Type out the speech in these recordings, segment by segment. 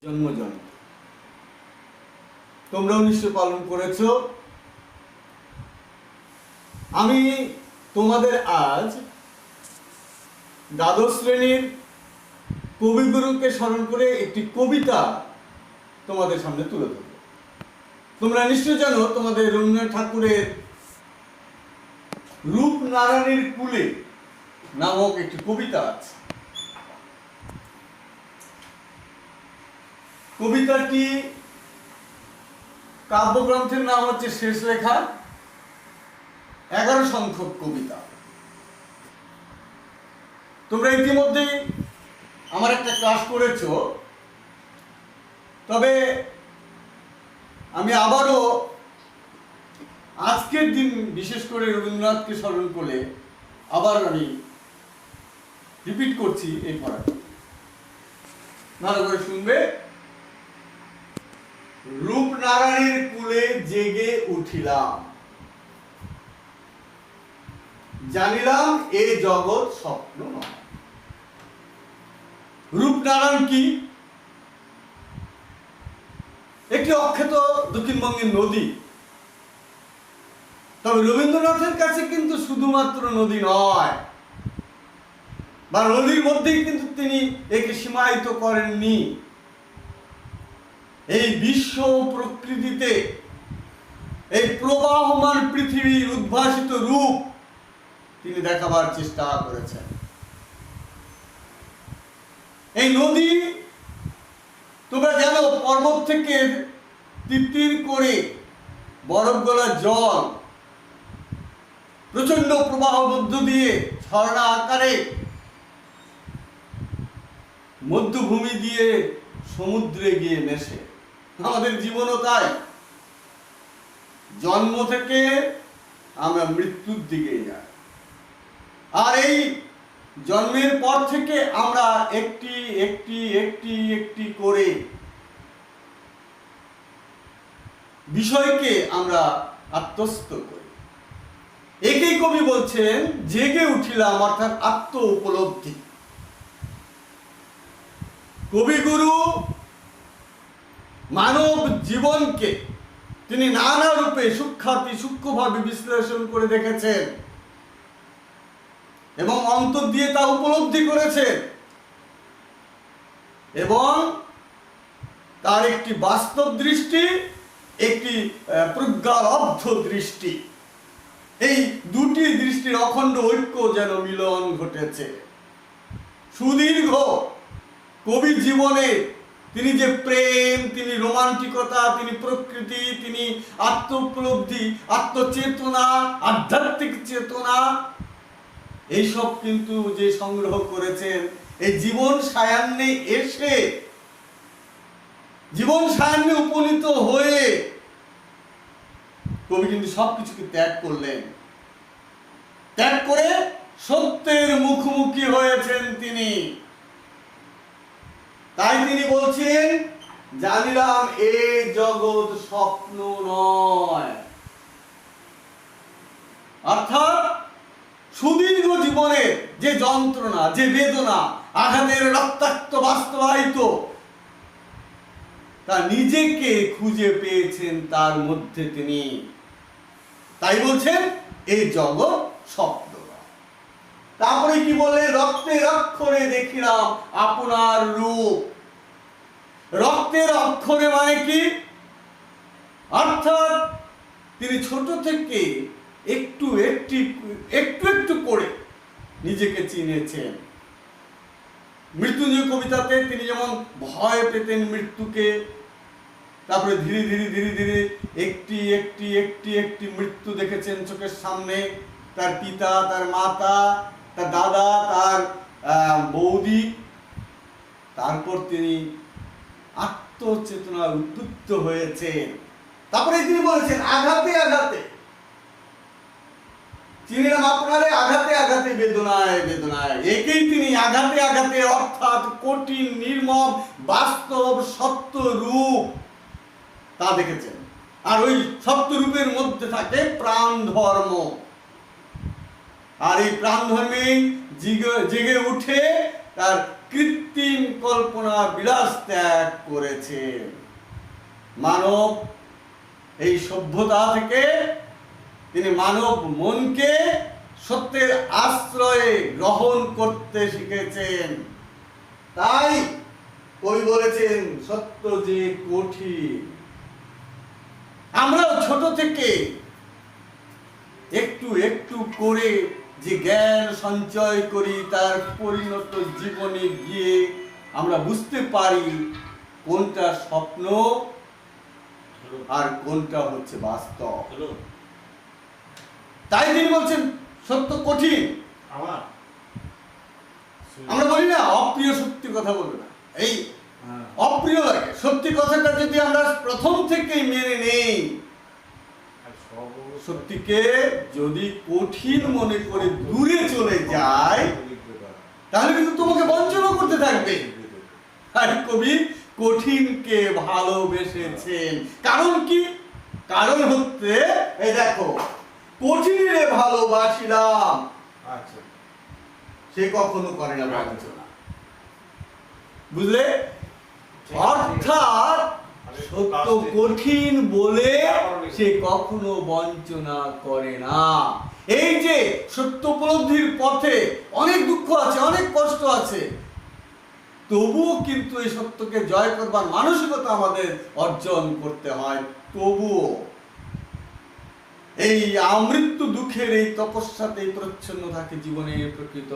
জন্মজন্ম তোমরাও নিশ্চয় পালন করেছ। আমি তোমাদের আজ দ্বাদশ শ্রেণীর কবিগুরুকে স্মরণ করে একটি কবিতা তোমাদের সামনে তুলে ধরব। তোমরা নিশ্চয় জানো তোমাদের রবীন্দ্রনাথ ঠাকুরের রূপনারায়ণের কুলে নামক একটি কবিতা আছে। কবিতাটি কাব্যগ্রন্থের নাম হচ্ছে শেষ লেখা, 11 সংখ্যক কবিতা। তোমরা ইতিমধ্যেই আমার একটা ক্লাস করেছ, তবে আমি আবারও আজকের দিন বিশেষ করে রবীন্দ্রনাথকে স্মরণ করে আবার আমি রিপিট করছি এই পড়াটা, ভালো করে শুনবে। রূপনারায়ণের কুলে জেগে উঠিলাম, জানিলাম এ জগৎ স্বপ্ন নয়। রূপনারায়ণ কি? একটি অখ্যাত দক্ষিণবঙ্গের নদী। তবে রবীন্দ্রনাথের কাছে কিন্তু শুধুমাত্র নদী নয়, বা নদীর মধ্যেই কিন্তু তিনি একে সীমায়িত করেননি। এই বিশ্ব প্রকৃতিতে এই প্রবাহমান পৃথিবীর উদ্ভাসিত রূপ তিনি দেখাবার চেষ্টা করেছেন। এই নদী তোমরা জানো পর্বত থেকে তিত্তির করে বরফ গলা জল প্রচন্ড প্রবাহ মধ্য দিয়ে ঝর্ণা আকারে মধ্যভূমি দিয়ে সমুদ্রে গিয়ে মেশে। আমাদের জীবনও তাই, জন্ম থেকে আমরা মৃত্যুর দিকে যাই, আর এই জন্মের পর থেকে আমরা একটি একটি একটি একটি করে বিষয়কে আমরা আত্মস্থ করি। একেই কবি বলছেন জেগে উঠিলাম, অর্থাৎ আত্ম উপলব্ধি। কবিগুরু মানব জীবনকে তিনি নানা রূপে সূক্ষ্মভাবে বিশ্লেষণ করে দেখেছেন এবং অন্তর দিয়ে তা উপলব্ধি করেছেন, এবং তার একটি বাস্তব দৃষ্টি, একটি প্রজ্ঞালব্ধ দৃষ্টি, এই দুটি দৃষ্টির অখণ্ড ঐক্য যেন মিলন ঘটেছে। সুদীর্ঘ কবি জীবনে তিনি যে প্রেম, তিনি রোমান্টিকতা, তিনি প্রকৃতি, তিনি আত্ম উপলব্ধি, আত্মচেতনা, আধ্যাত্মিক চেতনা, এইসব কিন্তু যে সংগ্রহ করেছেন, এই জীবন সায়ান্নে এসে, জীবন সায়ান্নে উপনীত হয়ে কবি কিন্তু সবকিছুকে ত্যাগ করলেন। ত্যাগ করে সত্যের মুখোমুখি হয়েছেন তিনি। তাই তিনি বলছেন জানিলাম এ জগৎ স্বপ্ন নয়। অর্থাৎ সুদীর্ঘ জীবনের যে যন্ত্রণা, যে বেদনা, আঘাতের রক্তাক্ত বাস্তবায়িত, তা নিজেকে খুঁজে পেয়েছেন তার মধ্যে তিনি। তাই বলছেন এই জগৎ স্বপ্ন। তারপরে কি বলে, রক্তের অক্ষরে দেখিলাম আপনার রূপ। রক্তের অক্ষরে মানে কি? অর্থাৎ তিনি ছোট থেকে একটু একটু করে নিজেকে চিনেছেন। মৃত্যুঞ্জয় কবিতাতে তিনি যেমন ভয় পেতেন মৃত্যুকে, তারপরে ধীরে ধীরে ধীরে ধীরে একটি একটি একটি একটি মৃত্যু দেখেছেন চোখের সামনে, তার পিতা, তার মাতা, তার দাদা, তার বৌদি। তারপর তিনি আত্মচেতনা উদ্বুদ্ধ হয়েছেন। তারপরে তিনি বলেছেন আঘাতে আঘাতে চিনিলাম আপনারে, আঘাতে আঘাতে বেদনায় বেদনায়। একেই তিনি আঘাতে আঘাতে, অর্থাৎ কঠিন নির্মম বাস্তব সত্য রূপ, তা দেখেছেন। আর ওই সত্য রূপের মধ্যে থাকে প্রাণ ধর্ম। আর এই প্রাণ ধর্মে জেগে উঠে তার কৃত্রিম কল্পনা বিলাস ত্যাগ করেছেন। মানব এই সভ্যতা থেকে তিনি মানব মনকে সত্যের আশ্রয়ে গ্রহণ করতে শিখেছেন। তাই কবি বলেছেন সত্য যে কঠিন। আমরাও ছোট থেকে একটু একটু করে যে জ্ঞান সঞ্চয় করি, তার পরিণত জীবনে গিয়ে আমরা বুঝতে পারি কোনটা স্বপ্ন আর কোনটা হচ্ছে বাস্তব। তাই তিনি বলছেন সত্য কঠিন। আমরা বলি না অপ্রিয় সত্যি কথা বলবো না, এই অপ্রিয় লাগে সত্যি কথাটা যদি আমরা প্রথম থেকেই মেনে নেই, সত্যিকে যদি কঠিন মনে করে দূরে চলে যায় তাহলে কিন্তু তোমাকে বঞ্চনা করতে থাকবে। আর কবি কঠিনকে ভালোবেসেছেন। কারণ কি? কারণ হচ্ছে এই দেখো, কঠিনে ভালোবাসিলাম, সে কখনো করে না বঞ্চনা। বুঝলে? অর্থাৎ সত্য কঠিন বলে সে কখনো বঞ্চনা করে না। এই যে সত্য উপলব্ধির পথে অনেক দুঃখ আছে, অনেক কষ্ট আছে, তবুও কিন্তু এই সত্যকে জয় করবার মানসিকতা আমাদের অর্জন করতে হয়। তবুও এই আমৃত্যু দুঃখের এই তপস্যাতেই প্রচ্ছন্ন থাকে জীবনের প্রকৃত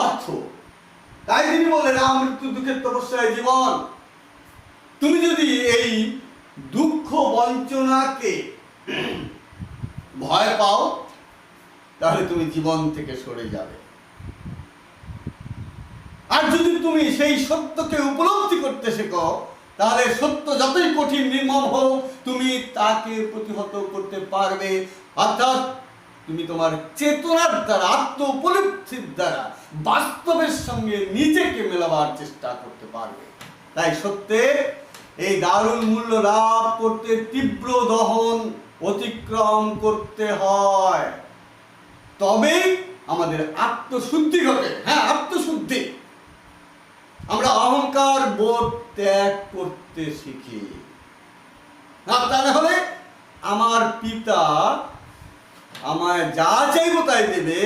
অর্থ। তাই তিনি বলেন আমৃত্যু দুঃখের তপস্যায় জীবন। তুমি যদি এই দুঃখ বঞ্চনাকে ভয় পাও তাহলে তুমি জীবন থেকে সরে যাবে। আর যদি তুমি সেই সত্যকে উপলব্ধি করতে শেখো তাহলে সত্য যতই কঠিন নির্মম হোক তুমি তাকে প্রতিহত করতে পারবে। অর্থাৎ তুমি তোমার চেতনার দ্বারা, আত্ম উপলব্ধির দ্বারা বাস্তবের সঙ্গে নিজেকে মেলাবার চেষ্টা করতে পারবে। তাই সত্যের এই দারুণ মূল্য লাভ করতে তীব্র দহন অতিক্রম করতে হয়, তবেই আমাদের আত্মশুদ্ধি ঘটে। হ্যাঁ, আত্মশুদ্ধি। আমরা অহংকার বোধ ত্যাগ করতে শিখি। তা না হলে আমার পিতা আমায় যা চাইবো তাই দেবে,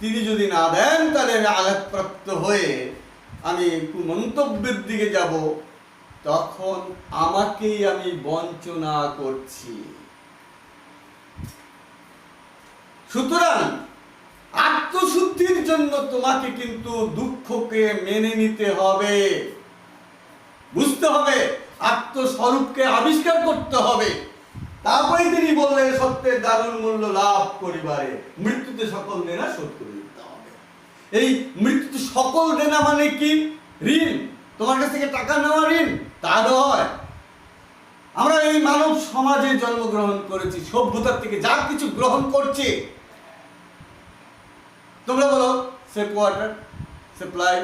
তিনি যদি না দেন তাহলে আঘাতপ্রাপ্ত হয়ে আমি কুমন্তব্যের দিকে যাব, তখন আমাকেই আমি বঞ্চনা করছি। সুতরাং আত্মশুদ্ধির জন্য তোমাকে কিন্তু দুঃখকে মেনে নিতে হবে, বুঝতে হবে, আত্মস্বরূপকে আবিষ্কার করতে হবে। তারপরে তিনি বললেন সত্যের দারুণ মূল্য লাভ করিবারে মৃত্যুতে সকল দেনা শোধ করে দিতে হবে। এই মৃত্যুতে সকল দেনা মানে কি? ঋণ, তোমার কাছ থেকে টাকা নেওয়া ঋণ তা নয়। আমরা এই মানব সমাজে জন্মগ্রহণ করেছি, সভ্যতার থেকে যা কিছু গ্রহণ করছি, তোমরা বলো সেফ ওয়াটার, সাপ্লাই,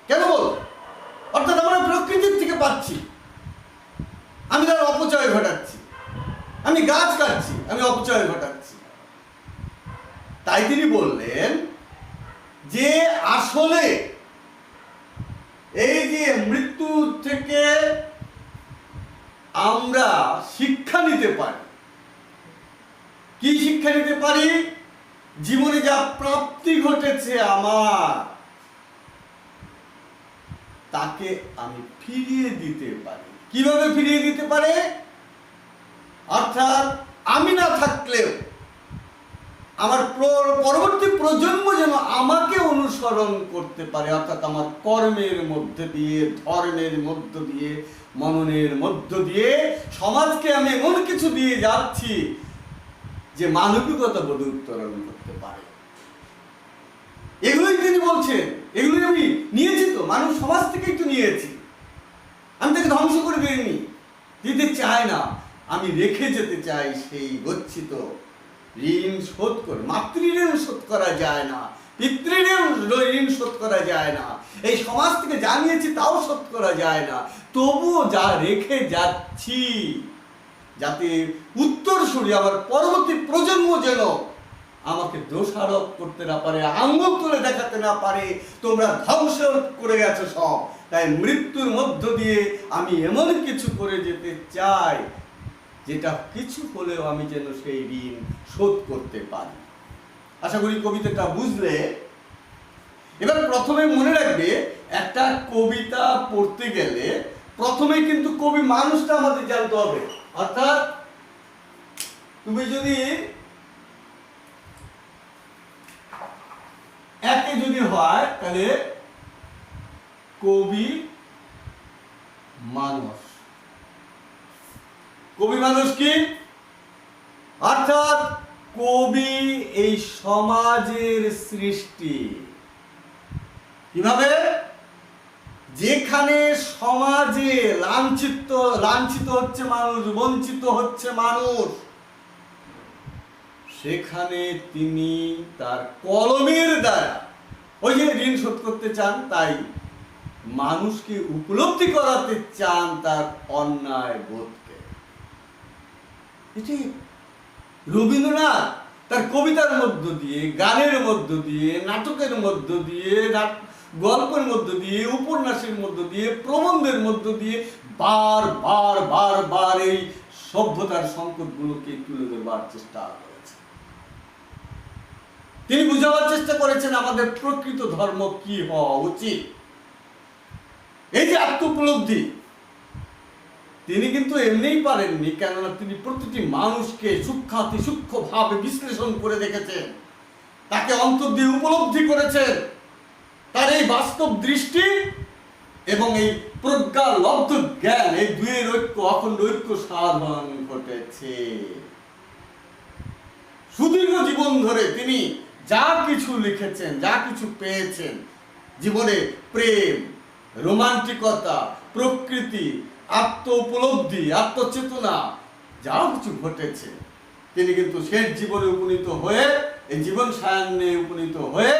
কেন বলো? অর্থাৎ আমরা প্রকৃতির থেকে পাচ্ছি, আমি তার অপচয় ঘটাচ্ছি, আমি গাছ কাটছি, আমি অপচয় ঘটাচ্ছি। তাই তিনি বললেন যে আসলে এই যে মৃত্যু থেকে আমরা শিক্ষা নিতে পারি। কি শিক্ষা নিতে পারি? জীবনে যা প্রাপ্তি ঘটেছে আমার, তাকে আমি ফিরিয়ে দিতে পারি। কিভাবে ফিরিয়ে দিতে পারে? অর্থাৎ আমি না থাকলেও আমার পরবর্তী প্রজন্ম যেন আমাকে অনুসরণ করতে পারে। অর্থাৎ আমার কর্মের মধ্যে দিয়ে, ধর্মের মধ্য দিয়ে, মননের মধ্য দিয়ে সমাজকে আমি এমন কিছু দিয়ে যাচ্ছি যে মানবিকতা বোধ উত্তরণ করতে পারে। এগুলোই তিনি বলছেন, এগুলোই আমি নিয়েছি, তো মানব সমাজ থেকেই তো নিয়েছি। আমি তাকে ধ্বংস করে দিইনি, দিতে চাই না, আমি রেখে যেতে চাই সেই গচ্ছিত ঋণ শোধ করে। মাতৃঋণ শোধ করা যায় না, পিতৃঋণ ঋণ শোধ করা যায় না, এই সমাজ থেকে যা নিয়েছি তাও শোধ করা যায় না। তবুও যা রেখে যাচ্ছি, যাতে উত্তরসূরি আমার পরবর্তী প্রজন্ম যেন আমাকে দোষারোপ করতে না পারে, আঙ্গুল তুলে দেখাতে না পারে, তোমরা ধ্বংস করে গেছো সব। তাই মৃত্যুর মধ্য দিয়ে আমি এমন কিছু করে যেতে চাই যেটা কিছু হলেও আমি যেন সেই ঋণ শোধ করতে পারি। আশা করি কবিতাটা বুঝলে। এবার প্রথমে মনে রাখবে, একটা কবিতা পড়তে গেলে প্রথমে কিন্তু কবি মানুষটা আমাদের জানতে হবে। অর্থাৎ তুমি যদি একে যদি হয় তাহলে কবি মানুষ। কবি মানুষ কি? অর্থাৎ কবি এই সমাজের সৃষ্টি। কিভাবে? যেখানে সমাজে লাঞ্ছিত হচ্ছে মানুষ, বঞ্চিত হচ্ছে মানুষ, সেখানে তিনি তার কলমের দ্বারা ওই যে ঋণ শোধ করতে চান, তাই মানুষকে উপলব্ধি করাতে চান তার অন্যায় বোধকে। এটি রবীন্দ্রনাথ তার কবিতার মধ্য দিয়ে, গানের মধ্য দিয়ে, নাটকের মধ্য দিয়ে, গল্পের মধ্য দিয়ে, উপন্যাসের মধ্য দিয়ে, প্রবন্ধের মধ্য দিয়ে বার এই সভ্যতার সংকটগুলোকে তুলে ধরবার চেষ্টা করেছেন। তিনি বুঝাবার চেষ্টা করেছেন আমাদের প্রকৃত ধর্ম কি হওয়া উচিত। এই যে আত্মোপলব্ধি তিনি কিন্তু এমনিই পারেননি, কেননা তিনি প্রতিটি মানুষকে সূক্ষ্মাতি সূক্ষ্মভাবে বিশ্লেষণ করে দেখেছেন, তাকে অন্তর দিয়ে উপলব্ধি করেছেন। তার এই বাস্তব দৃষ্টি এবং এই প্রজ্ঞা লব্ধ জ্ঞান, এই দুয়ের ঐক্য, অখণ্ড ঐক্য সাধন ঘটেছে। সুদীর্ঘ জীবন ধরে তিনি যা কিছু লিখেছেন, যা কিছু পেয়েছেন জীবনে, প্রেম, রোমান্টিকতা, প্রকৃতি, আত্ম উপলব্ধি, আত্মচেতনা, যা কিছু ঘটেছে, তিনি কিন্তু শেষ জীবনে উপনীত হয়ে, এই জীবন সায়ান্নে উপনীত হয়ে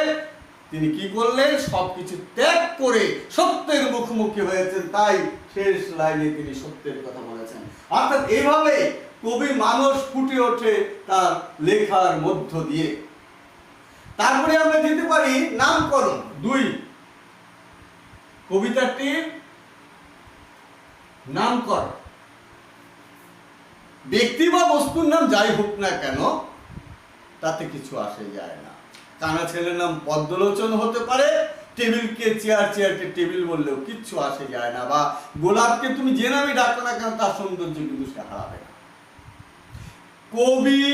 তিনি কি করলেন? সবকিছু ত্যাগ করে সত্যের মুখোমুখি হয়েছেন। তাই শেষ লাইনে তিনি সত্যের কথা বলেছেন। অর্থাৎ এইভাবে কবি মানুষ ফুটে ওঠে তার লেখার মধ্য দিয়ে। তারপরে আমরা যেতে পারি নামকরণ। 2, কবিতাটির নামকরণ। ব্যক্তি বা বস্তুর নাম যাই হোক না কেন, তাতে কিছু আসে যায় না। কানা ছেলের নাম পদ্মলোচন হতে পারে, টেবিলকে চেয়ার, চেয়ারকে টেবিল বললেও কিচ্ছু আসে যায় না। বা গোলাপকে তুমি যে নামে ডাকো না কেন, তার সৌন্দর্য কিন্তু সে হারাবে না। কবি,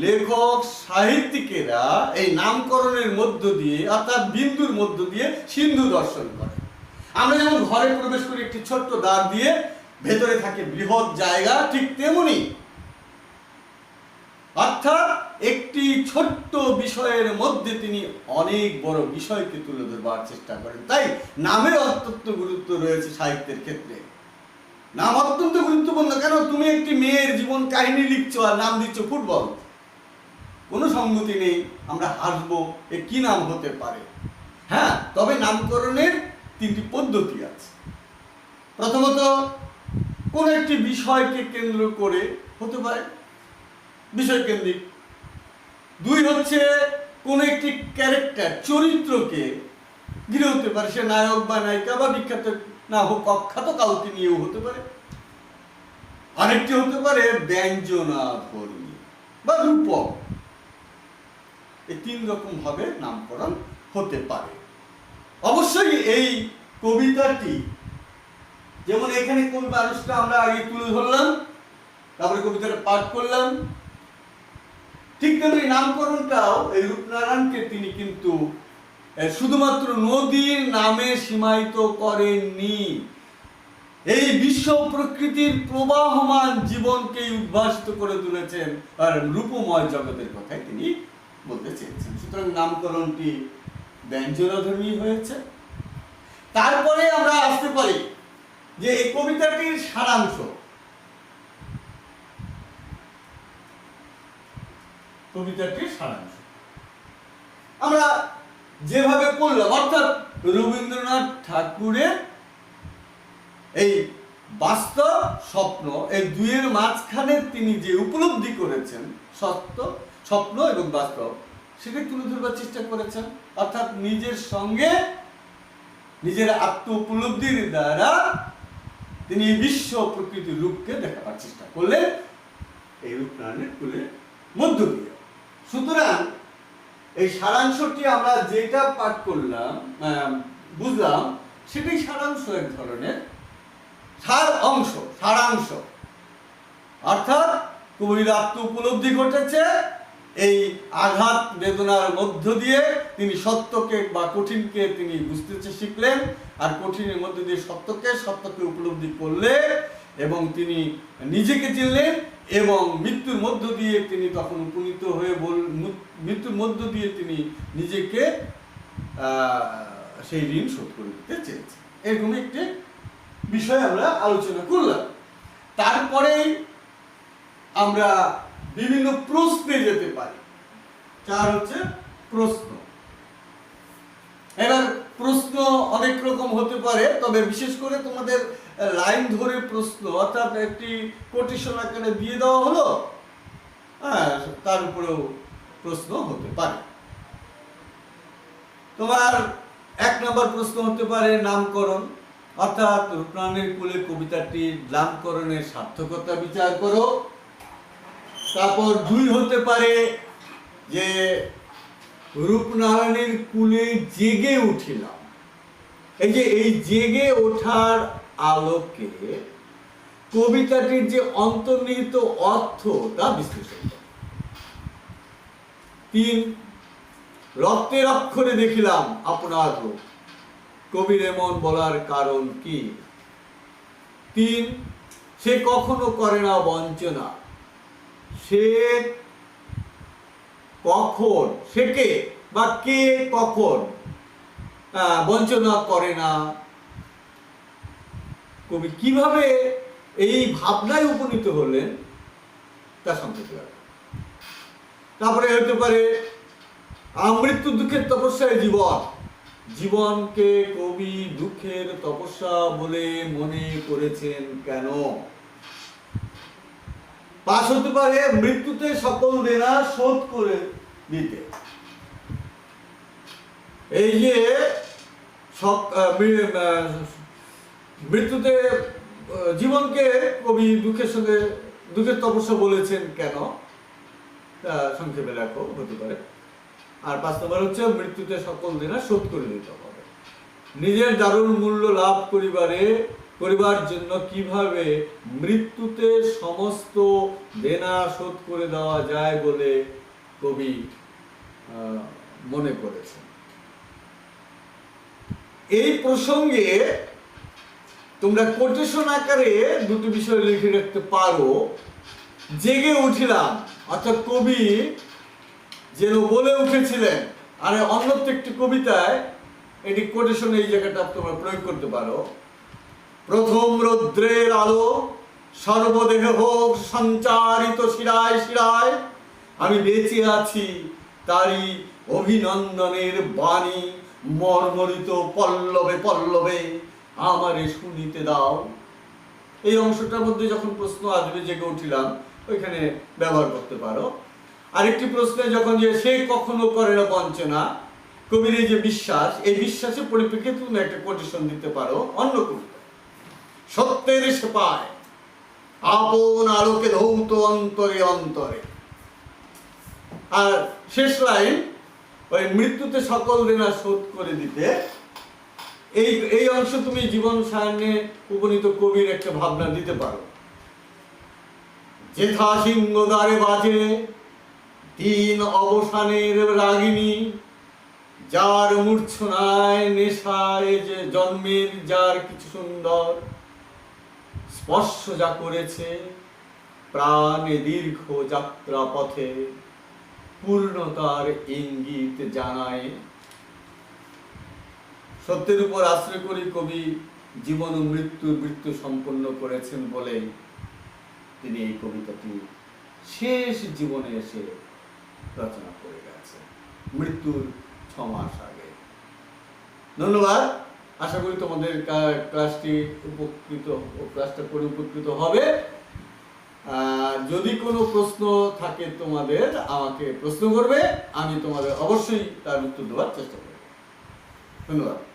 লেখক, সাহিত্যিকেরা এই নামকরণের মধ্য দিয়ে, অর্থাৎ বিন্দুর মধ্য দিয়ে সিন্ধু দর্শন করে। আমরা যেমন ঘরে প্রবেশ করি একটি ছোট্ট দ্বার দিয়ে, ভেতরে থাকে বৃহৎ জায়গা, ঠিক তেমনি অর্থাৎ একটি ছোট্ট বিষয়ের মধ্যে তিনি অনেক বড় বিষয়কে তুলে ধরবার চেষ্টা করেন। তাই নামের অত্যন্ত গুরুত্ব রয়েছে সাহিত্যের ক্ষেত্রে। নাম অত্যন্ত গুরুত্বপূর্ণ। কেন? তুমি একটি মেয়ের জীবন কাহিনী লিখছো আর নাম দিচ্ছ ফুটবল, কোনো সঙ্গতি নেই। আমরা হাসবো, এ কি নাম হতে পারে? হ্যাঁ, তবে নামকরণের 3টি পদ্ধতি আছে। প্রথমত, কোন একটি বিষয়কে কেন্দ্র করে হতে পারে, বিষয় কেন্দ্রিক। 2 হচ্ছে কোন একটি ক্যারেক্টার, চরিত্রকে ঘিরে হতে পারে, সে নায়ক বা নায়িকা বা বিখ্যাত না হোক, অখ্যাত কাউকে নিয়েও হতে পারে। আরেকটি হতে পারে ব্যঞ্জনাধর্মী বা রূপক। এই 3 রকম ভাবে নামকরণ হতে পারে। অবশ্যই এই কবিতাটি, যেমন এখানে কোন মানুষটা আমরা আগে তুলে ধরলাম, তারপরে কবিতাটা পাঠ করলাম, ঠিক তেমনি নামকরণটাও এই রূপনারায়ণকে তিনি কিন্তু শুধুমাত্র নদীর নামে সীমায়িত করেননি। এই বিশ্ব প্রকৃতির প্রবাহমান জীবনকে উদ্ভাসিত করে তুলেছেন, আর রূপময় জগতের কথাই তিনি বলতে চেয়েছেন। সুতরাং নামকরণটি ব্যঞ্জনাধর্মী হয়েছে। তারপরে আমরা আসতে পারি যে এই কবিতাটির সারাংশ। কবিতাটির সারাংশ আমরা যেভাবে পড়লাম, অর্থাৎ রবীন্দ্রনাথ ঠাকুরের এই বাস্তব স্বপ্ন, এই দুয়ের মাঝখানে তিনি যে উপলব্ধি করেছেন, সত্য, স্বপ্ন এবং বাস্তব, সেটাই তুলে ধরবার চেষ্টা করেছেন। অর্থাৎ নিজের সঙ্গে নিজের আত্ম উপলব্ধির দ্বারা তিনি বিশ্ব প্রকৃতির রূপকে দেখাবার চেষ্টা করলেন এই রূপনারায়ণের কুলের মধ্য দিয়ে। সুতরাং এই সারাংশটি আমরা যেটা পাঠ করলাম বুঝলাম সেটাই সারাংশ, এক ধরনের সারাংশ। অর্থাৎ কবির আত্ম উপলব্ধি ঘটেছে এই আঘাত বেদনার মধ্য দিয়ে। তিনি সত্যকে বা কঠিনকে তিনি বুঝতে শিখলেন, আর কঠিনের মধ্য দিয়ে সত্যকে উপলব্ধি করলে এবং তিনি নিজেকে চিনলেন, এবং মৃত্যুর মধ্য দিয়ে তিনি তখন উপনীত হয়ে মৃত্যুর মধ্য দিয়ে তিনি নিজেকে সেই ঋণ শোধ করে দিতে চেয়েছেন। এরকম একটি বিষয় আমরা আলোচনা করলাম। তারপরেই আমরা বিভিন্ন প্রশ্নে যেতে পারি। চার হচ্ছে প্রশ্ন। এবার প্রশ্ন অনেক রকম হতে পারে, তবে বিশেষ করে তোমাদের লাইন ধরে প্রশ্ন, অর্থাৎ একটি কোটেশন আকারে দিয়ে দেওয়া হলো, তার উপরেও প্রশ্ন হতে পারে। তোমার 1 নম্বর প্রশ্ন হতে পারে নামকরণ, অর্থাৎ রূপনারায়ণের কুলে কবিতাটির নামকরণের সার্থকতা বিচার করো। তারপর 2 হতে পারে যে রূপনারায়ণের কুলে জেগে উঠিলাম, এই জেগে ওঠার আলোকে কবিতাটির যে অন্তর্নিহিত অর্থ তা বিশ্লেষণ করো। 3 রক্তের অক্ষরে দেখিলাম আপনার রূপ, কবির এমন বলার কারণ কি? 3 সে কখনো করে না বঞ্চনা, সে কখন, সে কে বা কে কখন বঞ্চনা করে না, কবি কিভাবে এই ভাবনায় উপনীত হলেন তা সংক্ষেপে। তারপরে হতে পারে মৃত্যু দুঃখের তপস্যায় জীবনকে কবি দুঃখের তপস্যা বলে মনে করেছেন কেন? 5 হতে পারে মৃত্যুতে সকল দেনা শোধ করে দিতে। এই যে মৃত্যুতে জীবনকে কবি দুঃখের তপস্যা বলেছেন কেন তা সংক্ষেপে লেখো, হতে পারে। আর 5 নম্বর হচ্ছে মৃত্যুতে সকল দেনা শোধ করে দিতে হবে। নিজের দারুণ মূল্য লাভ করিবার জন্য কিভাবে মৃত্যুতে সমস্ত দেনা শোধ করে দেওয়া যায় বলে কবি মনে করেছেন। এই প্রসঙ্গে তোমরা কোটেশন আকারে 2টি বিষয় লিখে রাখতে পারো। জেগে উঠিলাম, অর্থাৎ কবি যেন বলে উঠেছিলেন। আর অন্যত্র একটি কবিতায় এটি কোটেশন এই জায়গাটা তোমরা প্রয়োগ করতে পারো। প্রথম রৌদ্রের আলো সর্বদেহে হোক সঞ্চারিত শিরায় শিরায়, আমি বেঁচে আছি তারই অভিনন্দনের বাণী মর্মরিত পল্লবে পল্লবে আমারে শুনিতে দাও। এই অংশটার মধ্যে যখন প্রশ্ন আসবে জেগে উঠিলাম, ওইখানে ব্যবহার করতে পারো। আরেকটি প্রশ্নে যখন যে সে কখনো করে না বঞ্চনা, কবির এই যে বিশ্বাস, এই বিশ্বাসের পরিপ্রেক্ষিতে তুমি একটা কোটেশন দিতে পারো অন্য কবিতা। সত্যের সে পায় আপন আলোকে ধৌত অন্তরে অন্তরে। আর শেষ লাইন ওই মৃত্যুতে সকল দেনা শোধ করে দিতে। এই অংশ তুমি জীবন সায়নে উপনীত কবির একটা ভাবনা দিতে পারো। যেথা সিংহ দ্বারে বাজে 3 অবসানের রাগিনী, যার মূর্ছনায় নেশায় যে জন্মের যার কিছু সুন্দর, স্পর্শ যা করেছে প্রাণে দীর্ঘ যাত্রা পথে, পূর্ণতার ইঙ্গিত জানায়। সত্যের উপর আশ্রয় করে কবি জীবন ও মৃত্যু সম্পন্ন করেছেন বলে তিনি এই কবিতাটি শেষ জীবনে এসে রচনা করে গেছেন, মৃত্যুর 6 মাস আগে। ধন্যবাদ। আশা করি তোমাদের ক্লাসটা করে উপকৃত হবে। যদি কোনো প্রশ্ন থাকে তোমাদের আমাকে প্রশ্ন করবে, আমি তোমাদের অবশ্যই তার উত্তর দেওয়ার চেষ্টা করব। ধন্যবাদ।